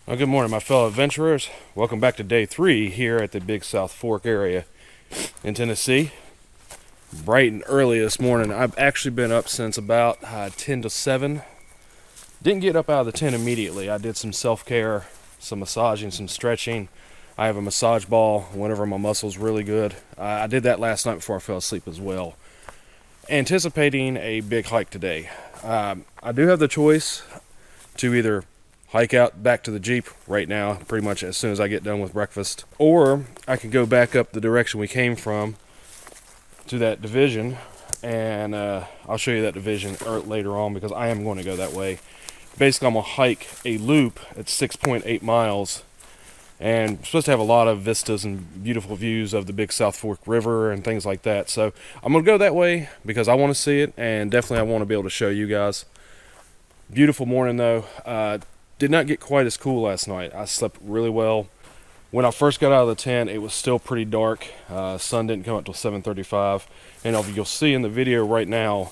Well, good morning, my fellow adventurers. Welcome back to day 3 here at the Big South Fork area in Tennessee. Bright and early this morning. I've actually been up since about 10 to 7. Didn't get up out of the tent immediately. I did some self-care, some massaging, some stretching. I have a massage ball whenever my muscles really good. I did that last night before I fell asleep as well. Anticipating a big hike today. I do have the choice to either hike out back to the Jeep right now, pretty much as soon as I get done with breakfast, or I can go back up the direction we came from to that division, and I'll show you that division later on because I am going to go that way. Basically, I'm going to hike a loop at 6.8 miles, and I'm supposed to have a lot of vistas and beautiful views of the Big South Fork River and things like that. So I'm going to go that way because I want to see it, and definitely I want to be able to show you guys. Beautiful morning though. Did not get quite as cool last night. I slept really well. When I first got out of the tent, it was still pretty dark. Sun didn't come up till 7:35. And you'll see in the video right now,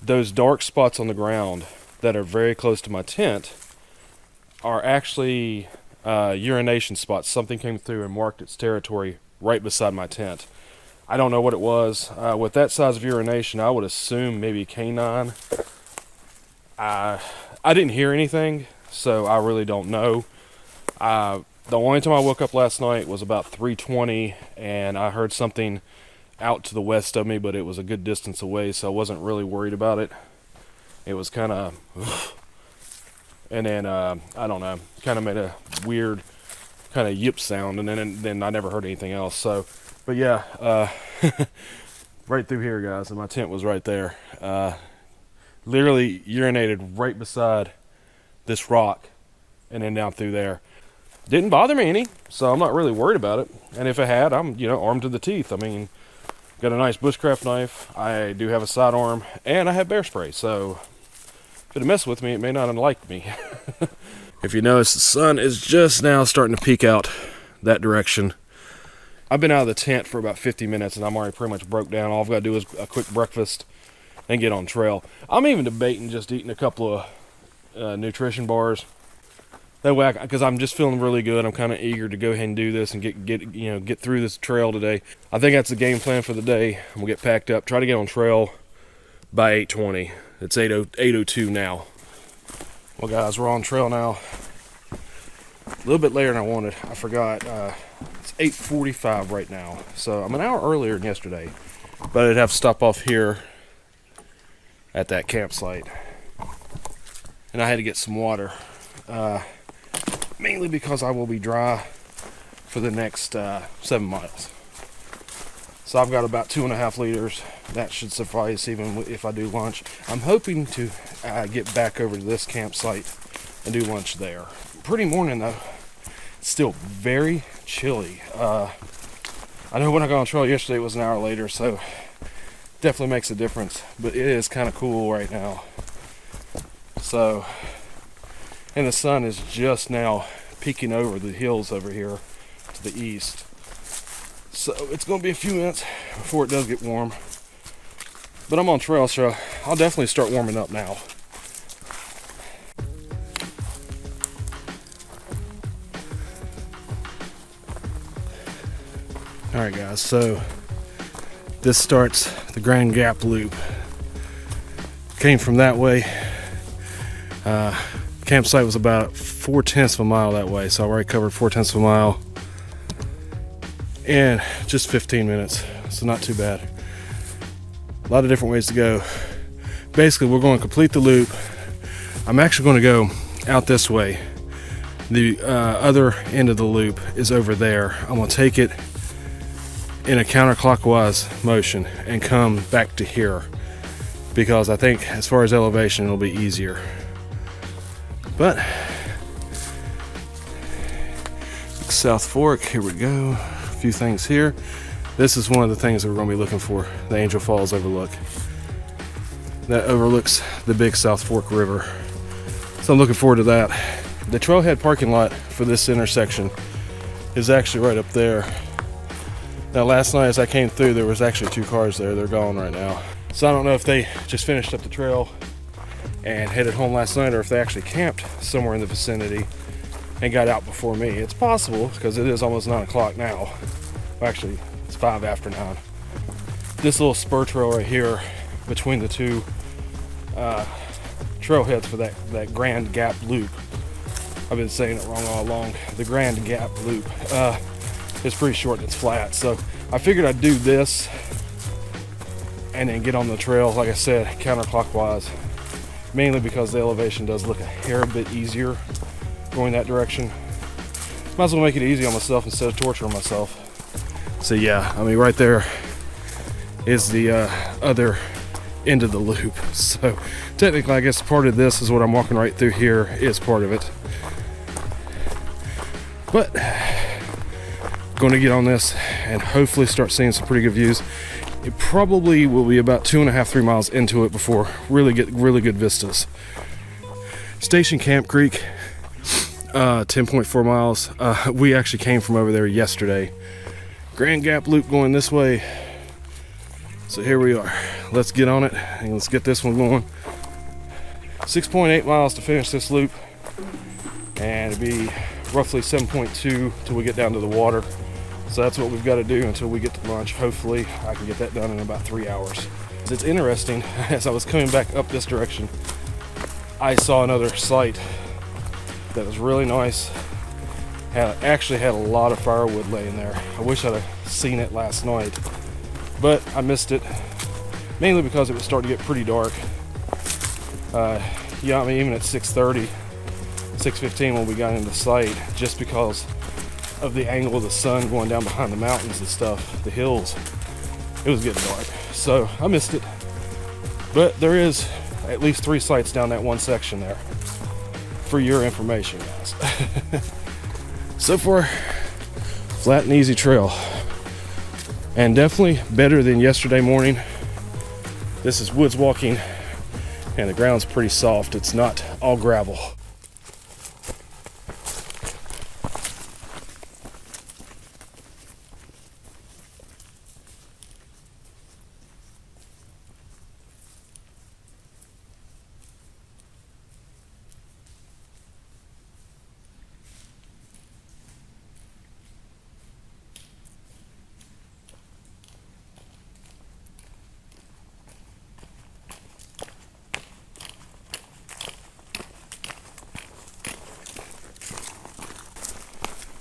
those dark spots on the ground that are very close to my tent are actually urination spots. Something came through and marked its territory right beside my tent. I don't know what it was. With that size of urination, I would assume maybe canine. I didn't hear anything, so I really don't know. The only time I woke up last night was about 3:20, and I heard something out to the west of me, but it was a good distance away, so I wasn't really worried about it. It was kind of, and then I don't know, kind of made a weird kind of yip sound, and then I never heard anything else. So, but yeah, right through here, guys, and my tent was right there. Literally urinated right beside this rock and then down through there. Didn't bother me any, so I'm not really worried about it. And if it had, I'm armed to the teeth. I mean, got a nice bushcraft knife. I do have a sidearm, and I have bear spray. So if it mess with me, it may not unlike me. If you notice, the sun is just now starting to peek out that direction. I've been out of the tent for about 50 minutes, and I'm already pretty much broke down. All I've got to do is a quick breakfast and get on trail. I'm even debating just eating a couple of nutrition bars. That way, because I'm just feeling really good. I'm kind of eager to go ahead and do this and get through this trail today. I think that's the game plan for the day. I'm gonna get packed up, try to get on trail by 8:20. It's 8:02 now. Well, guys, we're on trail now. A little bit later than I wanted. I forgot. It's 8:45 right now, so I'm an hour earlier than yesterday. But I'd have to stop off here at that campsite, and I had to get some water. Mainly because I will be dry for the next 7 miles. So I've got about 2.5 liters. That should suffice even if I do lunch. I'm hoping to get back over to this campsite and do lunch there. Pretty morning though. It's still very chilly. I know when I got on trail yesterday it was an hour later, so definitely makes a difference. But it is kind of cool right now. So, and the sun is just now peeking over the hills over here to the east. So it's going to be a few minutes before it does get warm. But I'm on trail, so I'll definitely start warming up now. Alright guys, so this starts the Grand Gap Loop. Came from that way. Campsite was about 4/10 of a mile that way, so I already covered 4/10 of a mile in just 15 minutes, so not too bad. A lot of different ways to go. Basically, we're going to complete the loop. I'm actually going to go out this way. The other end of the loop is over there. I'm going to take it in a counterclockwise motion and come back to here because I think as far as elevation, it'll be easier. But South Fork, here we go. A few things here. This is one of the things that we're going to be looking for, the Angel Falls Overlook. That overlooks the Big South Fork River. So I'm looking forward to that. The trailhead parking lot for this intersection is actually right up there. Now last night as I came through, there was actually 2 cars there. They're gone right now. So I don't know if they just finished up the trail and headed home last night or if they actually camped somewhere in the vicinity. and got out before me. It's possible because it is almost 9 o'clock now. Actually, it's 5 after 9. This little spur trail right here between the two trailheads for that Grand Gap Loop. I've been saying it wrong all along. The Grand Gap Loop is pretty short and it's flat. So I figured I'd do this and then get on the trail, like I said, counterclockwise. Mainly because the elevation does look a hair bit easier going that direction. Might as well make it easy on myself instead of torturing myself. So yeah, I mean right there is the other end of the loop. So technically I guess part of this is what I'm walking right through here is part of it. But going to get on this and hopefully start seeing some pretty good views. It probably will be about 2.5-3 miles into it before really get really good vistas. Station Camp Creek, 10.4 miles. We actually came from over there yesterday. Grand Gap Loop going this way. So here we are. Let's get on it and let's get this one going. 6.8 miles to finish this loop, and it'll be roughly 7.2 till we get down to the water. So that's what we've got to do until we get to lunch. Hopefully I can get that done in about 3 hours. It's interesting, as I was coming back up this direction, I saw another site that was really nice. Actually had a lot of firewood laying there. I wish I'd have seen it last night, but I missed it, mainly because it was starting to get pretty dark. Yeah, I mean, even at 6:30, 6:15 when we got into sight, just because of the angle of the sun going down behind the mountains and stuff, the hills, it was getting dark. So I missed it. But there is at least 3 sites down that one section there, for your information, guys. So far, flat and easy trail. And definitely better than yesterday morning. This is woods walking, and the ground's pretty soft. It's not all gravel.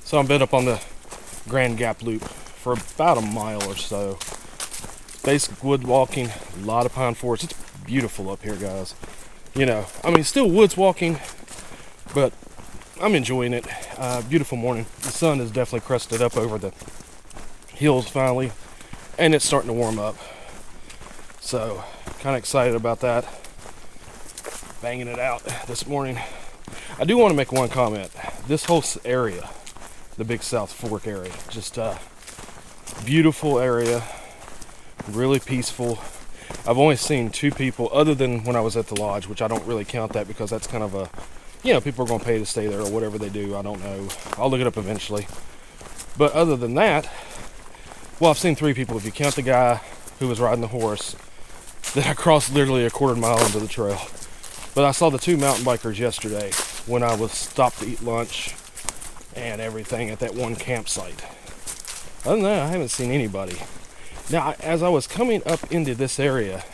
So I'm been up on the Grand Gap Loop for about a mile or so. Basic wood walking, a lot of pine forest. It's beautiful up here, guys. You know, I mean, still woods walking, but I'm enjoying it. Beautiful morning. The sun is definitely crested up over the hills finally, and it's starting to warm up. So, kind of excited about that. Banging it out this morning. I do want to make one comment. This whole area, the Big South Fork area, just beautiful area, really peaceful. I've only seen 2 people, other than when I was at the lodge, which I don't really count that because that's kind of a, you know, people are going to pay to stay there or whatever they do. I don't know. I'll look it up eventually. But other than that, well, I've seen 3 people if you count the guy who was riding the horse that I crossed literally a quarter mile into the trail. But I saw the 2 mountain bikers yesterday when I was stopped to eat lunch and everything at that one campsite. Other than that, I haven't seen anybody. Now, as I was coming up into this area,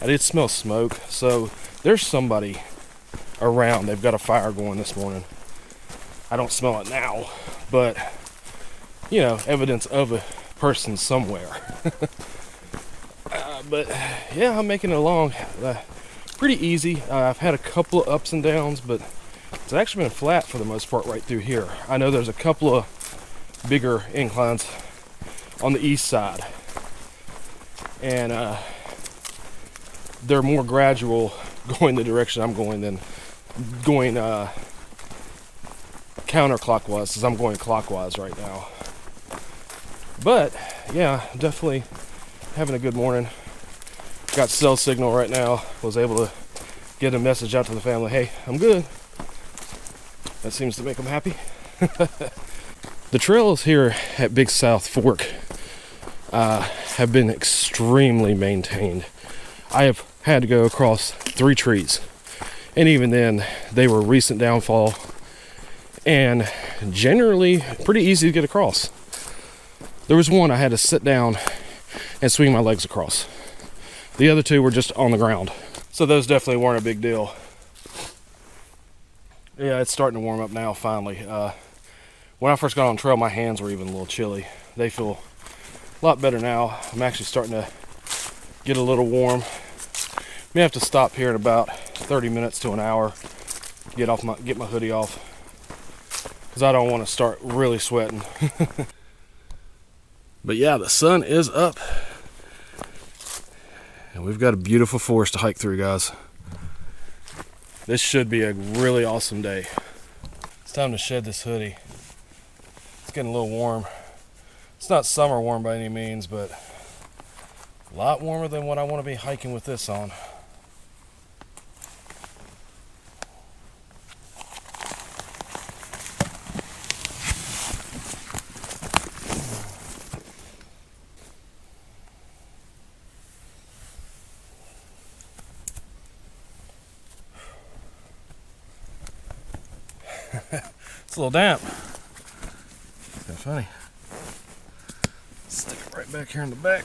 I did smell smoke, so there's somebody around. They've got a fire going this morning. I don't smell it now, but, you know, evidence of a person somewhere. But, yeah, I'm making it along pretty easy. I've had a couple of ups and downs, but it's actually been flat for the most part right through here. I know there's a couple of bigger inclines on the east side, and they're more gradual going the direction I'm going than going counterclockwise, as I'm going clockwise right now. But yeah, definitely having a good morning. Got cell signal right now. Was able to get a message out to the family, hey, I'm good. That seems to make them happy. The trails here at Big South Fork have been extremely maintained. I have had to go across 3 trees, and even then they were recent downfall, and generally pretty easy to get across. There was one I had to sit down and swing my legs across. The other two were just on the ground. So those definitely weren't a big deal. Yeah, it's starting to warm up now, finally. When I first got on trail, my hands were even a little chilly. They feel a lot better now. I'm actually starting to get a little warm. May have to stop here in about 30 minutes to an hour. Get my hoodie off, because I don't want to start really sweating. But yeah, the sun is up. And we've got a beautiful forest to hike through, guys. This should be a really awesome day. It's time to shed this hoodie. It's getting a little warm. It's not summer warm by any means, but a lot warmer than what I want to be hiking with this on. It's a little damp. It's kind of funny. Stick it right back here in the back.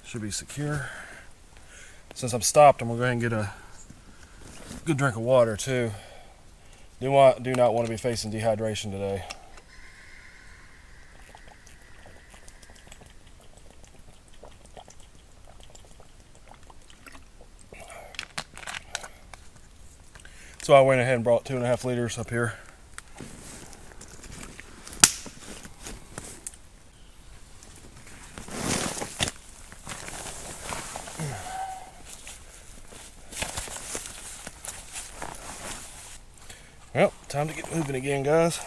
Should be secure. Since I'm stopped, I'm going to go ahead and get a good drink of water too. Do not want to be facing dehydration today. So I went ahead and brought 2.5 liters up here. Well, time to get moving again, guys.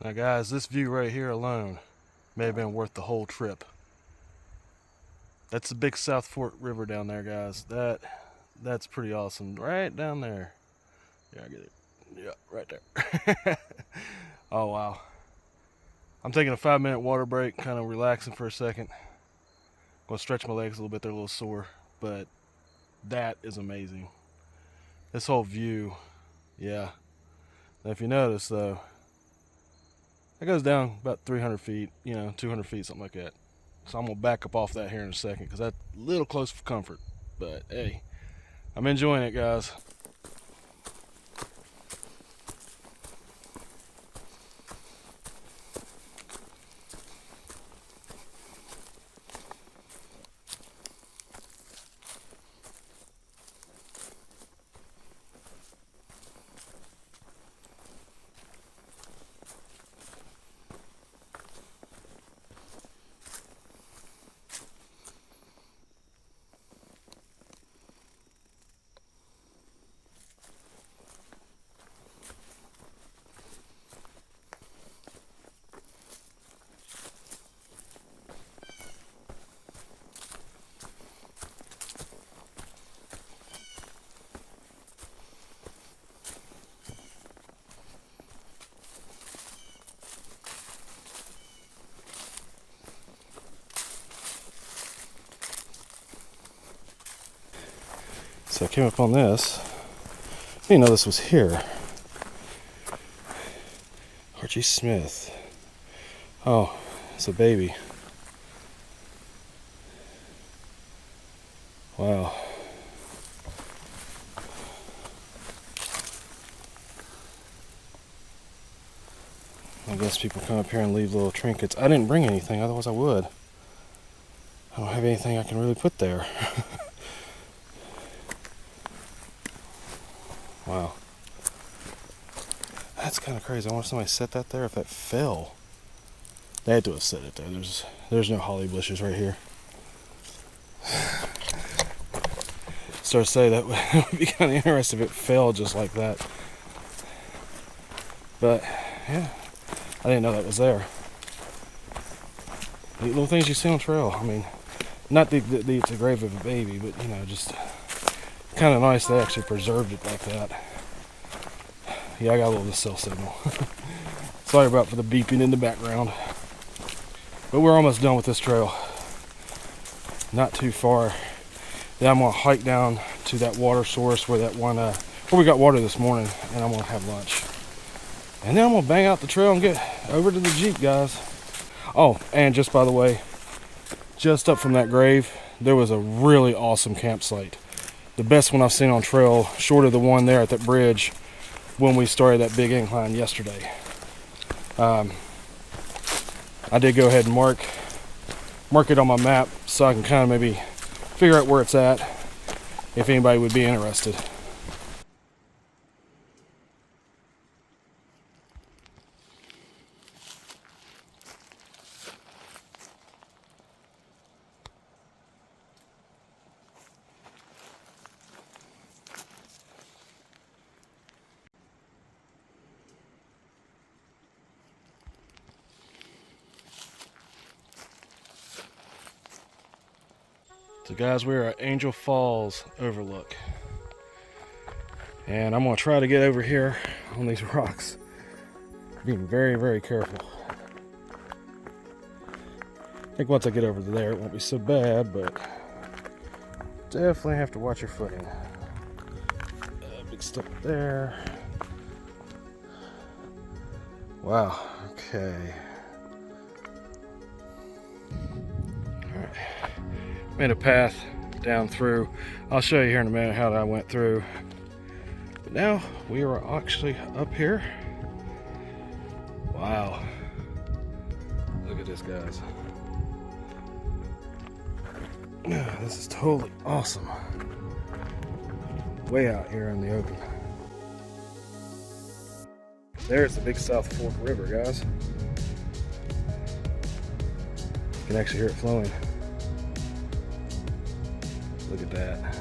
Now guys, this view right here alone may have been worth the whole trip. That's the big South Fork River down there, guys. That's pretty awesome. Right down there. Yeah, I get it. Yeah, right there. Oh wow. I'm taking a 5-minute water break, kind of relaxing for a second. Gonna stretch my legs a little bit, they're a little sore, but that is amazing. This whole view, yeah. Now if you notice though, it goes down about 300 feet, 200 feet, something like that. So I'm gonna back up off that here in a second because that's a little close for comfort. But hey, I'm enjoying it, guys. So I came up on this. I didn't know this was here. Archie Smith. Oh, it's a baby. Wow. I guess people come up here and leave little trinkets. I didn't bring anything, otherwise I would. I don't have anything I can really put there. Wow. That's kind of crazy. I wonder if somebody set that there, if that fell. They had to have set it there. There's no holly bushes right here. Start to say that would be kind of interesting if it fell just like that. But yeah, I didn't know that was there. Neat little things you see on trail. I mean, not the grave of a baby, but just kind of nice they actually preserved it like that. Yeah, I got a little cell signal. Sorry about for the beeping in the background. But we're almost done with this trail. Not too far. Then I'm gonna hike down to that water source where where we got water this morning, and I'm gonna have lunch. And then I'm gonna bang out the trail and get over to the Jeep, guys. Oh, and just by the way, just up from that grave, there was a really awesome campsite. The best one I've seen on trail, short of the one there at that bridge when we started that big incline yesterday. I did go ahead and mark it on my map so I can kind of maybe figure out where it's at if anybody would be interested. So guys, we're at Angel Falls Overlook. And I'm gonna try to get over here on these rocks. Being very, very careful. I think once I get over there it won't be so bad, but definitely have to watch your footing. Big step there. Wow, okay. Alright. Made a path down through. I'll show you here in a minute how I went through. But now we are actually up here. Wow. Look at this, guys. This is totally awesome. Way out here in the open. There's the big South Fork River, guys. You can actually hear it flowing. Look at that.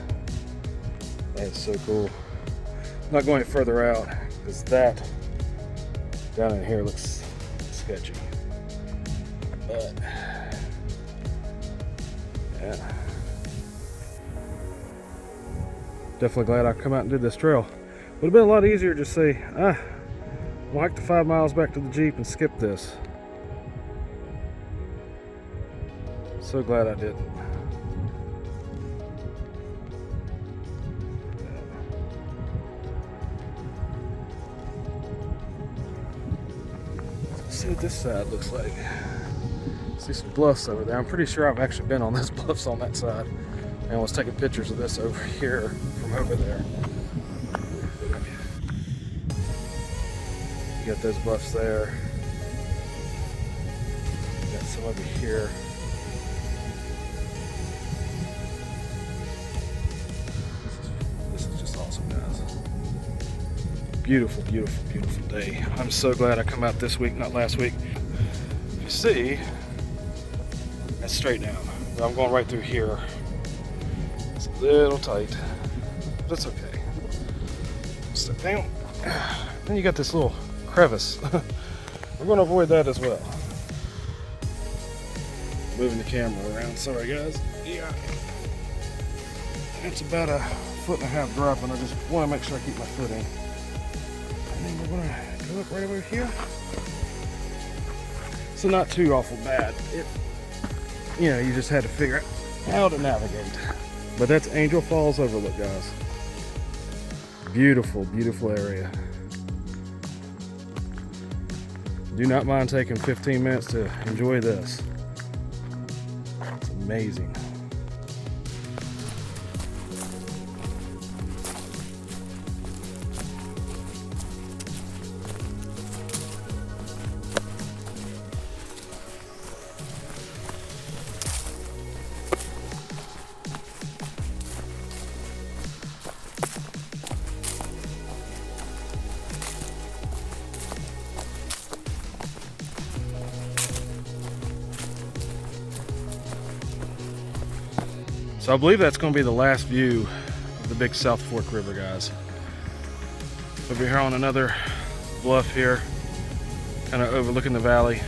That's so cool. I'm not going further out because that down in here looks sketchy. But yeah, definitely glad I come out and did this trail. Would have been a lot easier to just say, we'll hike the 5 miles back to the Jeep and skip this. So glad I didn't. Let's see what this side looks like. See some bluffs over there. I'm pretty sure I've actually been on those bluffs on that side. And I was taking pictures of this over here from over there. You got those bluffs there. You got some over here. This is just awesome, guys. Beautiful, beautiful, beautiful day. I'm so glad I come out this week, not last week. If you see, that's straight down. I'm going right through here. It's a little tight, but it's okay. Step down. Then you got this little crevice. We're going to avoid that as well. Moving the camera around. Sorry, guys. Yeah. It's about a 1.5 foot drop, and I just want to make sure I keep my footing. And then we're going to go up right over here. So not too awful bad. You know, you just had to figure out how to navigate. But that's Angel Falls Overlook, guys. Beautiful, beautiful area. Do not mind taking 15 minutes to enjoy this. It's amazing. So I believe that's going to be the last view of the big South Fork River, guys. Over here on another bluff here, kind of overlooking the valley.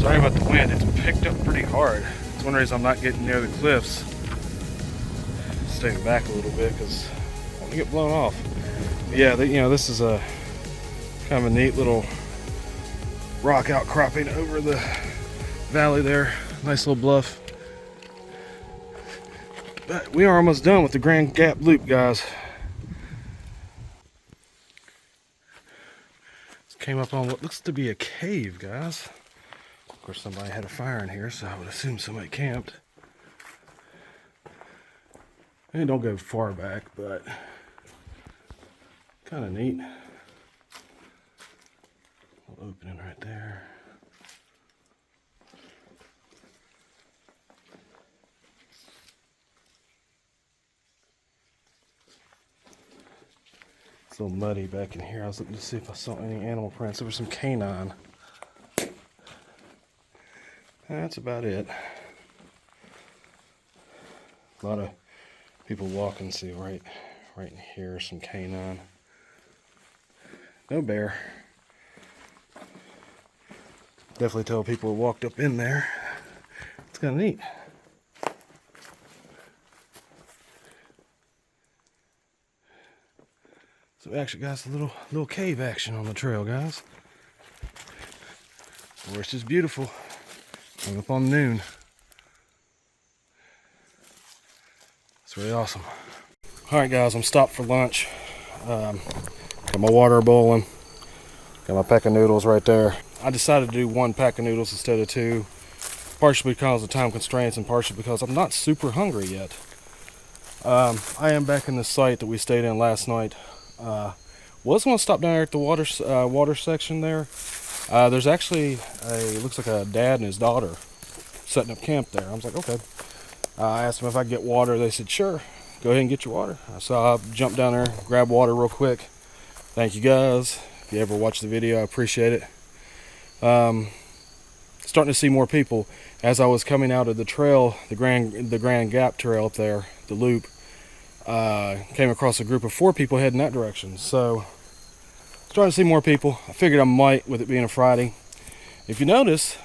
Sorry about the wind, it's picked up pretty hard. It's one reason I'm not getting near the cliffs. Staying back a little bit because I want to get blown off. But yeah, you know, this is a kind of a neat little rock outcropping over the valley there. Nice little bluff. But we are almost done with the Grand Gap Loop, guys. This came up on what looks to be a cave, guys. Of course, somebody had a fire in here, so I would assume somebody camped. And don't go far back, but kind of neat. Little opening right there. It's a little muddy back in here. I was looking to see if I saw any animal prints. There was some canine. That's about it. A lot of people walking. See right in here, some canine. No bear. Definitely tell people who walked up in there. It's kind of neat. So we actually got a little cave action on the trail, guys. The forest is beautiful. Coming up on noon. It's really awesome. Alright guys, I'm stopped for lunch. Got my water boiling. Got my pack of noodles right there. I decided to do 1 pack of noodles instead of 2. Partially because of time constraints and partially because I'm not super hungry yet. I am back in the site that we stayed in last night. Was going to stop down there at the water section there. There's actually looks like a dad and his daughter setting up camp there. I was like, okay. I asked them if I could get water. They said, sure, go ahead and get your water. So I jumped down there, grabbed water real quick. Thank you guys. If you ever watch the video, I appreciate it. Starting to see more people. As I was coming out of the trail, the Grand Gap trail up there, the loop, came across a group of 4 people heading that direction. So Starting to see more people. I figured I might, with it being a Friday. If you notice,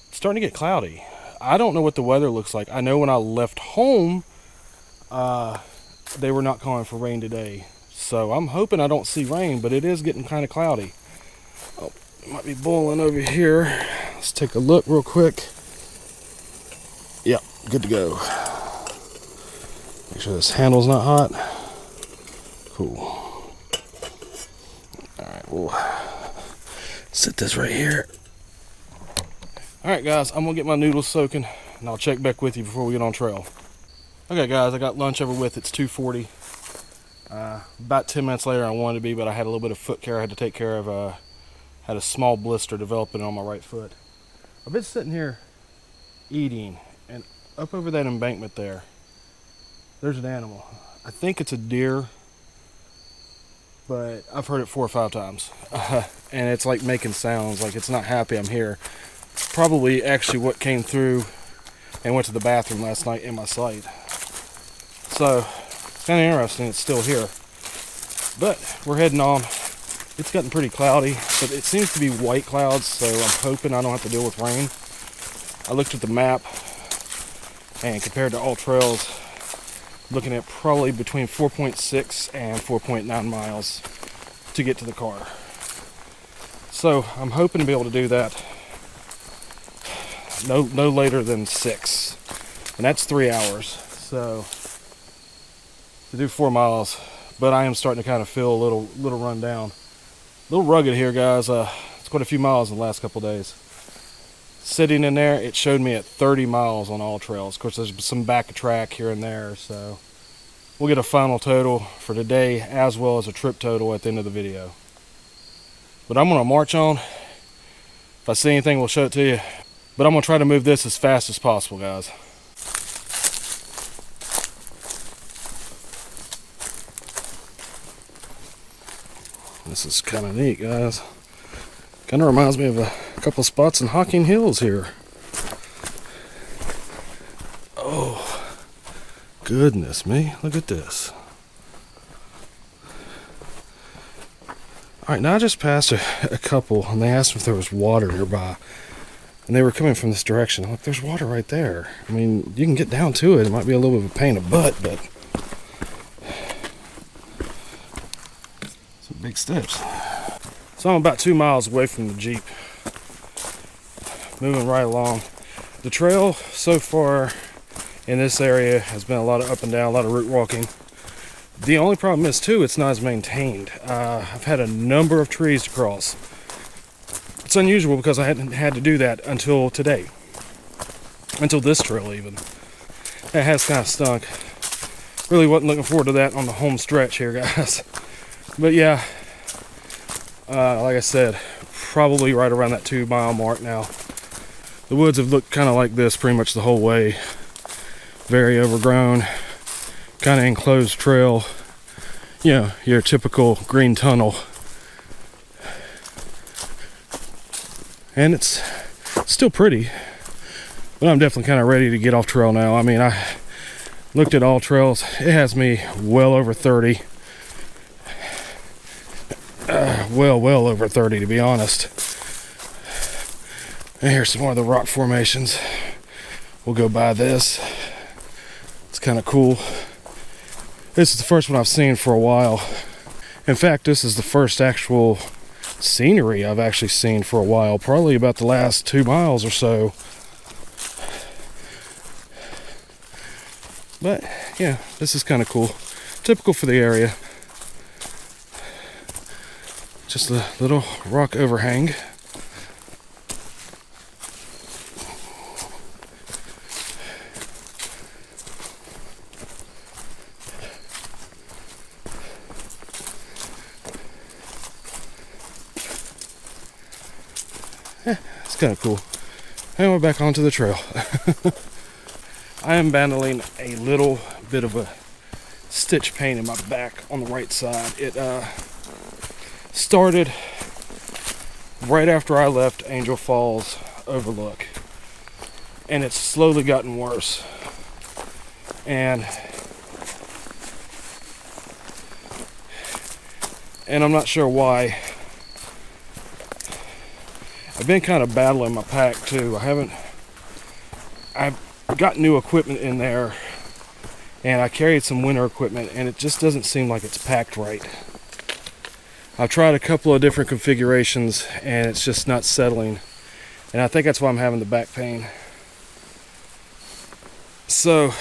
it's starting to get cloudy. I don't know what the weather looks like. I know when I left home, they were not calling for rain today. So I'm hoping I don't see rain, but it is getting kind of cloudy. Oh, it might be boiling over here. Let's take a look real quick. Yep, good to go. Make sure this handle's not hot. Cool. Alright, we'll set this right here. Alright guys, I'm gonna get my noodles soaking and I'll check back with you before we get on trail. Okay guys, I got lunch over with. It's 2:40. About 10 minutes later I wanted to be, but I had a little bit of foot care I had to take care of. Had a small blister developing on my right foot. I've been sitting here eating, and up over that embankment there's an animal. I think it's a deer, but I've heard it 4 or 5 times. And it's like making sounds, like it's not happy I'm here. Probably actually what came through and went to the bathroom last night in my sight. So, it's kind of interesting it's still here. But we're heading on. It's gotten pretty cloudy, but it seems to be white clouds, so I'm hoping I don't have to deal with rain. I looked at the map, and compared to all trails, looking at probably between 4.6 and 4.9 miles to get to the car. So I'm hoping to be able to do that no later than 6, and that's 3 hours. So to do 4 miles, but I am starting to kind of feel a little run down, a little rugged here, guys. It's quite a few miles in the last couple days. Sitting in there, it showed me at 30 miles on all trails. Of course, there's some back of track here and there, so we'll get a final total for today as well as a trip total at the end of the video. But I'm gonna march on. If I see anything, we'll show it to you. But I'm gonna try to move this as fast as possible, guys. This is kind of neat, guys. Kind of reminds me of a couple spots in Hocking Hills here. Oh, goodness me, look at this. Alright, now I just passed a couple, and they asked if there was water nearby. And they were coming from this direction. Look, there's water right there. I mean, you can get down to it. It might be a little bit of a pain in the butt, but some big steps. So I'm about 2 miles away from the Jeep. Moving right along. The trail so far in this area has been a lot of up and down, a lot of route walking. The only problem is too, it's not as maintained. I've had a number of trees to cross. It's unusual because I hadn't had to do that until today. Until this trail even. That has kind of stunk. Really wasn't looking forward to that on the home stretch here, guys. But yeah, like I said, probably right around that 2 mile mark now. The woods have looked kind of like this pretty much the whole way. Very overgrown, kind of enclosed trail. You know, your typical green tunnel. And it's still pretty, but I'm definitely kind of ready to get off trail now. I mean, I looked at all trails. It has me well over 30. Well over 30 to be honest. And here's some more of the rock formations. We'll go by this. It's kind of cool. This is the first one I've seen for a while. In fact, this is the first actual scenery I've actually seen for a while. Probably about the last 2 miles or so. But yeah, this is kind of cool. Typical for the area. Just a little rock overhang. It's kind of cool. And we're back onto the trail. I am battling a little bit of a stitch pain in my back on the right side. It started right after I left Angel Falls Overlook, and it's slowly gotten worse. And and I'm not sure why. I've been kind of battling my pack too. I've got new equipment in there, and I carried some winter equipment, and it just doesn't seem like it's packed right. I've tried a couple of different configurations, and it's just not settling, and I think that's why I'm having the back pain. So,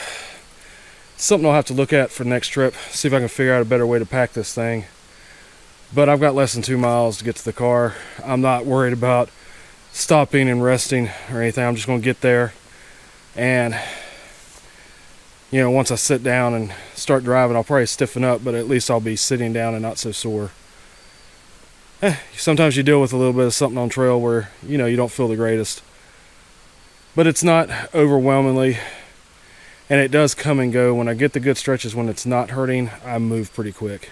something I'll have to look at for the next trip, see if I can figure out a better way to pack this thing. But I've got less than 2 miles to get to the car. I'm not worried about stopping and resting or anything. I'm just going to get there, and you know, once I sit down and start driving, I'll probably stiffen up, but at least I'll be sitting down and not so sore. Sometimes you deal with a little bit of something on trail where, you know, you don't feel the greatest, but it's not overwhelmingly, and it does come and go. When I get the good stretches, when it's not hurting, I move pretty quick.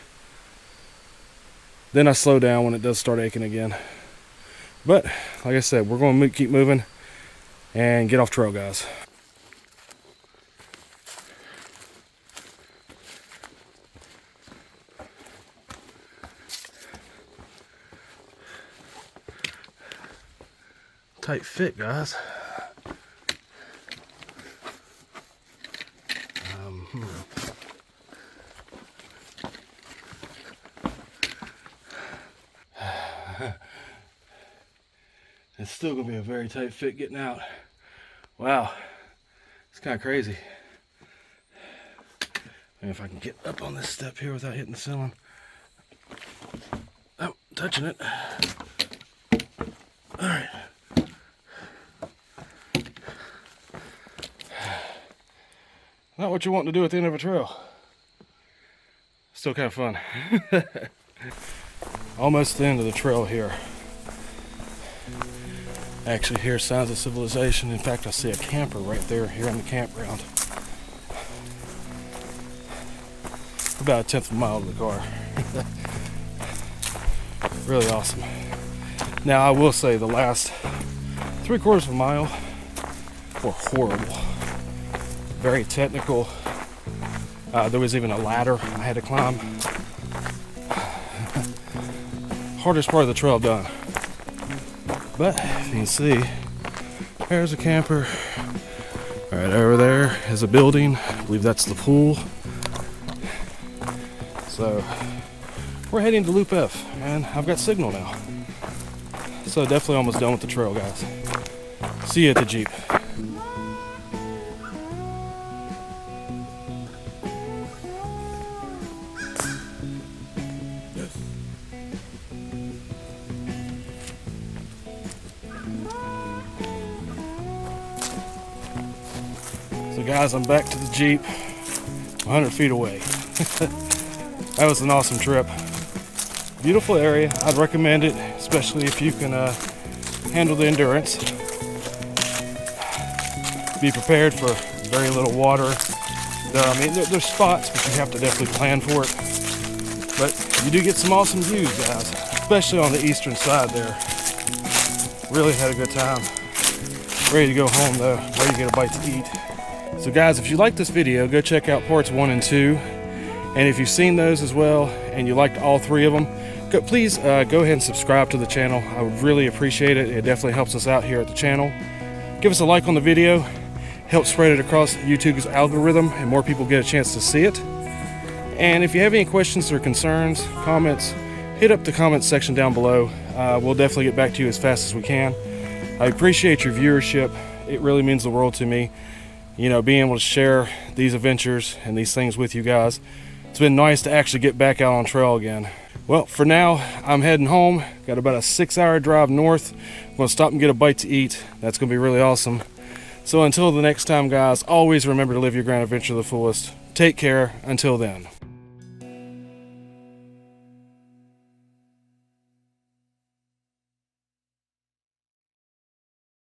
Then I slow down when it does start aching again. But like I said, we're going to keep moving and get off trail, guys. Tight fit, guys. It's still gonna be a very tight fit getting out. Wow, it's kind of crazy. And if I can get up on this step here without hitting the ceiling. Oh, touching it. All right. Not what you want to do at the end of a trail. Still kind of fun. Almost the end of the trail here. I actually hear signs of civilization. In fact, I see a camper right there here in the campground. About a 1/10 of a mile to the car. Really awesome. Now I will say the last 3/4 of a mile were horrible. Very technical. There was even a ladder I had to climb. Hardest part of the trail done. But you can see, there's a camper. Right over there is a building. I believe that's the pool. So we're heading to Loop F, and I've got signal now. So definitely almost done with the trail, guys. See you at the Jeep. So guys, I'm back to the Jeep, 100 feet away. That was an awesome trip. Beautiful area. I'd recommend it, especially if you can handle the endurance. Be prepared for very little water. There's spots, but you have to definitely plan for it. But you do get some awesome views, guys, especially on the eastern side there. Really had a good time. Ready to go home though, ready to get a bite to eat. So guys, if you like this video, go check out parts 1 and 2. And if you've seen those as well, and you liked all 3 of them, please go ahead and subscribe to the channel. I would really appreciate it. It definitely helps us out here at the channel. Give us a like on the video. Help spread it across YouTube's algorithm, and more people get a chance to see it. And if you have any questions or concerns, comments, hit up the comments section down below. We'll definitely get back to you as fast as we can. I appreciate your viewership. It really means the world to me. You know, being able to share these adventures and these things with you guys. It's been nice to actually get back out on trail again. Well, for now, I'm heading home. Got about a 6-hour drive north. I'm gonna stop and get a bite to eat. That's gonna be really awesome. So until the next time, guys, always remember to live your grand adventure to the fullest. Take care. Until then.